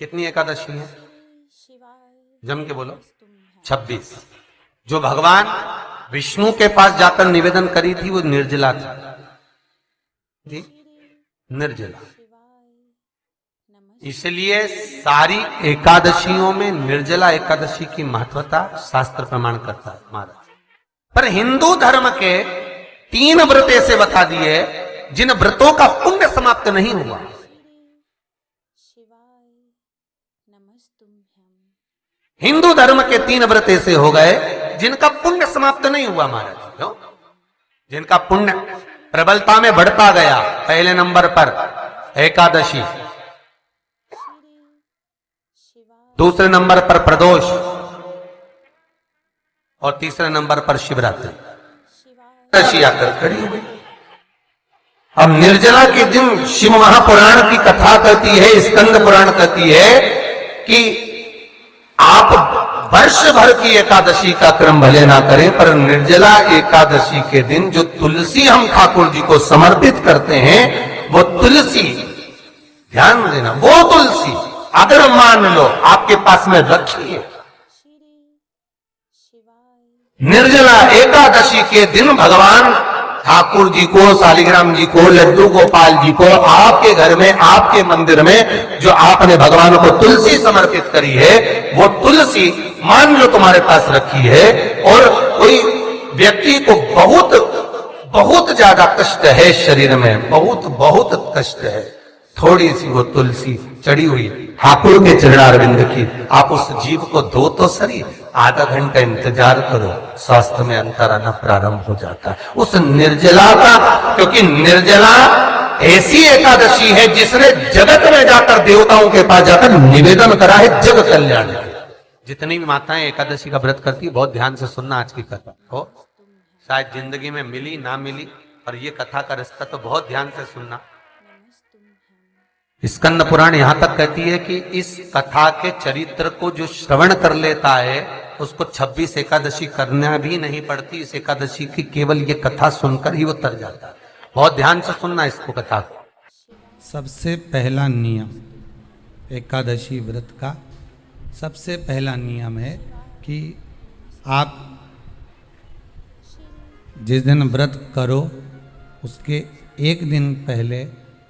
कितनी एकादशी है? जम के बोलो। 26। जो भगवान विष्णु के पास जाकर निवेदन करी थी वो निर्जला थी, निर्जला। इसलिए सारी एकादशियों में निर्जला एकादशी की महत्वता शास्त्र प्रमाण करता है महाराज। पर हिंदू धर्म के 3 व्रत ऐसे बता दिए जिन व्रतों का पुण्य समाप्त नहीं हुआ। हिंदू धर्म के 3 व्रत ऐसे हो गए जिनका पुण्य समाप्त नहीं हुआ महाराज। क्यों? जिनका पुण्य प्रबलता में बढ़ता गया। पहले नंबर पर एकादशी, दूसरे नंबर पर प्रदोष और तीसरे नंबर पर शिवरात्रि। एकादशी आकर खड़ी हो गई। अब निर्जला के दिन शिव महापुराण की कथा कहती है, स्कंद पुराण कहती है कि आप वर्ष भर की एकादशी का क्रम भले ना करें, पर निर्जला एकादशी के दिन जो तुलसी हम ठाकुर जी को समर्पित करते हैं, वो तुलसी, ध्यान देना, वो तुलसी अगर मान लो आपके पास में रखी है, निर्जला एकादशी के दिन भगवान ठाकुर जी को, शालिग्राम जी को, लड्डू गोपाल जी को आपके घर में, आपके मंदिर में जो आपने भगवान को तुलसी समर्पित करी है, वो तुलसी मान लो तुम्हारे पास रखी है और कोई व्यक्ति को बहुत बहुत ज्यादा कष्ट है शरीर में, बहुत बहुत कष्ट है, थोड़ी सी वो तुलसी चढ़ी हुई ठाकुर के चरणारविंद की, आप उस जीव को दो तो सही, आधा घंटा इंतजार करो, स्वास्थ्य में अंतर आना प्रारंभ हो जाता है उस निर्जला का। क्योंकि निर्जला ऐसी एकादशी है जिसने जगत में जाकर, देवताओं के पास जाकर निवेदन करा है जग कल्याण के। जितनी भी माताएं एकादशी का व्रत करती है, बहुत ध्यान से सुनना आज की कथा हो, शायद जिंदगी में मिली ना मिली, और ये कथा का रिश्ता तो बहुत ध्यान से सुनना। स्कंद पुराण यहां तक कहती है कि इस कथा के चरित्र को जो श्रवण कर लेता है उसको 26 एकादशी करना भी नहीं पड़ती। इस एकादशी की केवल ये कथा सुनकर ही वो तर जाता है। बहुत ध्यान से सुनना इसको, कथा को। सबसे पहला नियम एकादशी व्रत का, सबसे पहला नियम है कि आप जिस दिन व्रत करो उसके एक दिन पहले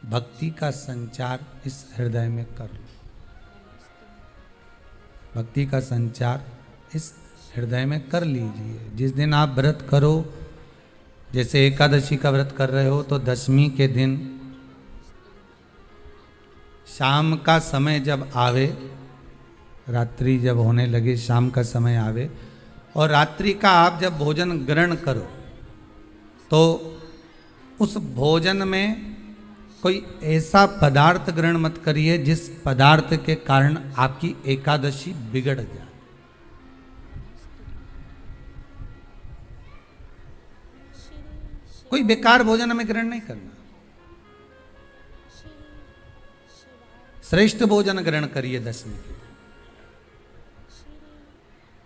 भक्ति का संचार इस हृदय में कर लो। भक्ति का संचार इस हृदय में कर लीजिए। जिस दिन आप व्रत करो, जैसे एकादशी का व्रत कर रहे हो तो दशमी के दिन शाम का समय जब आवे, रात्रि जब होने लगे, शाम का समय आवे और रात्रि का आप जब भोजन ग्रहण करो तो उस भोजन में कोई ऐसा पदार्थ ग्रहण मत करिए जिस पदार्थ के कारण आपकी एकादशी बिगड़ जाए। कोई बेकार भोजन हमें ग्रहण नहीं करना, श्रेष्ठ भोजन ग्रहण करिए दशमी के दिन।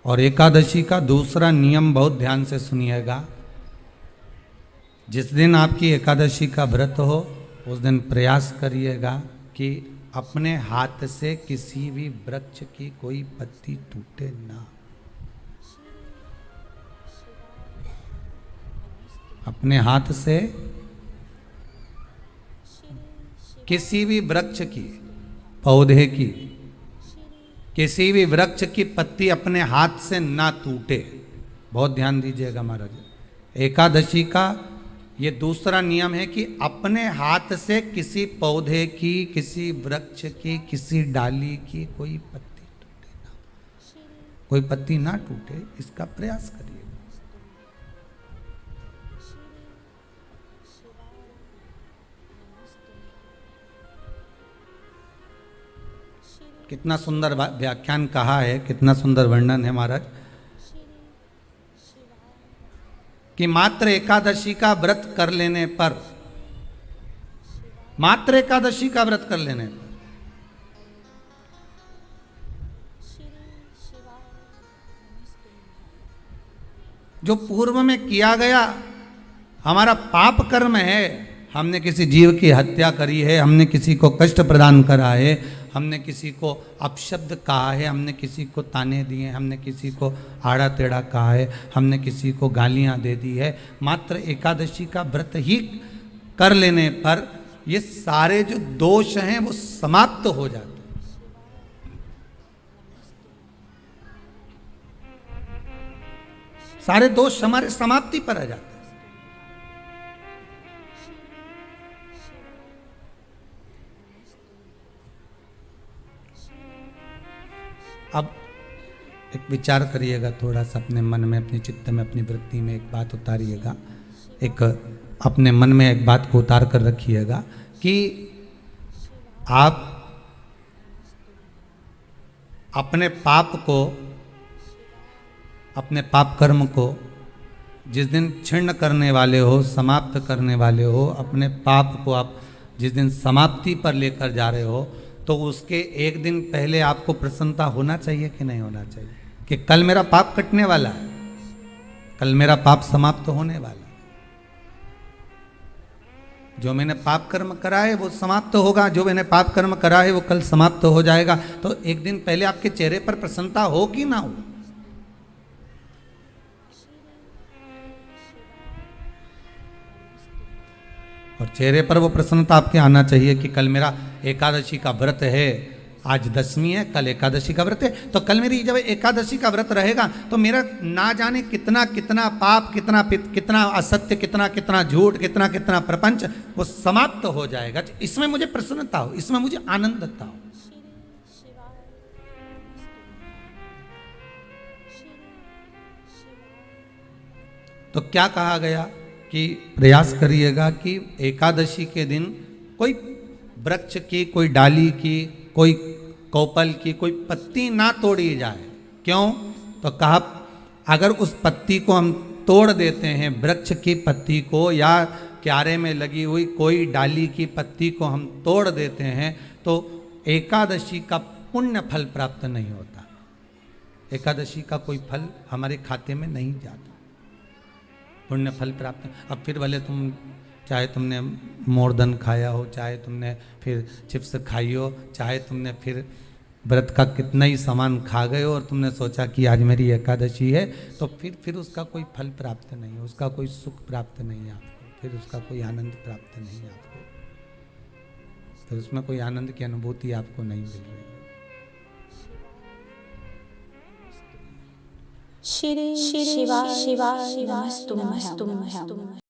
और एकादशी का दूसरा नियम बहुत ध्यान से सुनिएगा। जिस दिन आपकी एकादशी का व्रत हो उस दिन प्रयास करिएगा कि अपने हाथ से किसी भी वृक्ष की कोई पत्ती टूटे ना। अपने हाथ से किसी भी वृक्ष की, पौधे की, किसी भी वृक्ष की पत्ती अपने हाथ से ना टूटे। बहुत ध्यान दीजिएगा महाराज। एकादशी का ये दूसरा नियम है कि अपने हाथ से किसी पौधे की, किसी वृक्ष की, किसी डाली की कोई पत्ती टूटे ना, कोई पत्ती ना टूटे, इसका प्रयास करिए। कितना सुंदर व्याख्यान कहा है, कितना सुंदर वर्णन है महाराज कि मात्र एकादशी का व्रत कर लेने पर, मात्र एकादशी का व्रत कर लेने पर जो पूर्व में किया गया हमारा पाप कर्म है, हमने किसी जीव की हत्या करी है, हमने किसी को कष्ट प्रदान करा है, हमने किसी को अपशब्द कहा है, हमने किसी को ताने दिए, हमने किसी को आड़ा टेढ़ा कहा है, हमने किसी को गालियां दे दी है, मात्र एकादशी का व्रत ही कर लेने पर ये सारे जो दोष हैं वो समाप्त हो जाते हैं। सारे दोष हमारे समाप्ति पर आ जाते हैं। अब एक विचार करिएगा थोड़ा सा अपने मन में, अपने चित्त में, अपनी वृत्ति में एक बात उतारिएगा, एक अपने मन में एक बात को उतार कर रखिएगा कि आप अपने पाप को, अपने पाप कर्म को जिस दिन छिन्न करने वाले हो, समाप्त करने वाले हो, अपने पाप को आप जिस दिन समाप्ति पर लेकर जा रहे हो, तो उसके एक दिन पहले आपको प्रसन्नता होना चाहिए कि नहीं होना चाहिए कि कल मेरा पाप कटने वाला है, कल मेरा पाप समाप्त होने वाला है, जो मैंने पाप कर्म करा है वो समाप्त होगा, जो मैंने पाप कर्म करा है वो कल समाप्त हो जाएगा। तो एक दिन पहले आपके चेहरे पर प्रसन्नता हो कि ना हो? और चेहरे पर वो प्रसन्नता आपके आना चाहिए कि कल मेरा एकादशी का व्रत है, आज दशमी है, कल एकादशी का व्रत है, तो कल मेरी जब एकादशी का व्रत रहेगा तो मेरा ना जाने कितना कितना पाप, कितना असत्य, कितना झूठ, कितना प्रपंच वो समाप्त हो जाएगा। इसमें मुझे प्रसन्नता हो, इसमें मुझे आनंदता हो। तो क्या कहा गया कि प्रयास करिएगा कि एकादशी के दिन कोई वृक्ष की, कोई डाली की, कोई कोपल की कोई पत्ती ना तोड़ी जाए। क्यों? तो कहा अगर उस पत्ती को हम तोड़ देते हैं, वृक्ष की पत्ती को या क्यारे में लगी हुई कोई डाली की पत्ती को हम तोड़ देते हैं तो एकादशी का पुण्य फल प्राप्त नहीं होता, एकादशी का कोई फल हमारे खाते में नहीं जाता, पुण्य फल प्राप्त। अब फिर भले तुम चाहे तुमने मोरधन खाया हो, चाहे तुमने फिर चिप्स खाई हो, चाहे तुमने फिर व्रत का कितना ही सामान खा गए हो और तुमने सोचा कि आज मेरी एकादशी है, तो फिर उसका कोई फल प्राप्त नहीं है, उसका कोई सुख प्राप्त नहीं है आपको, फिर उसका कोई आनंद प्राप्त नहीं है आपको, फिर उसमें कोई आनंद की अनुभूति आपको नहीं मिल रही है। श्री शिवा शिवा नमस्तुभ्यं।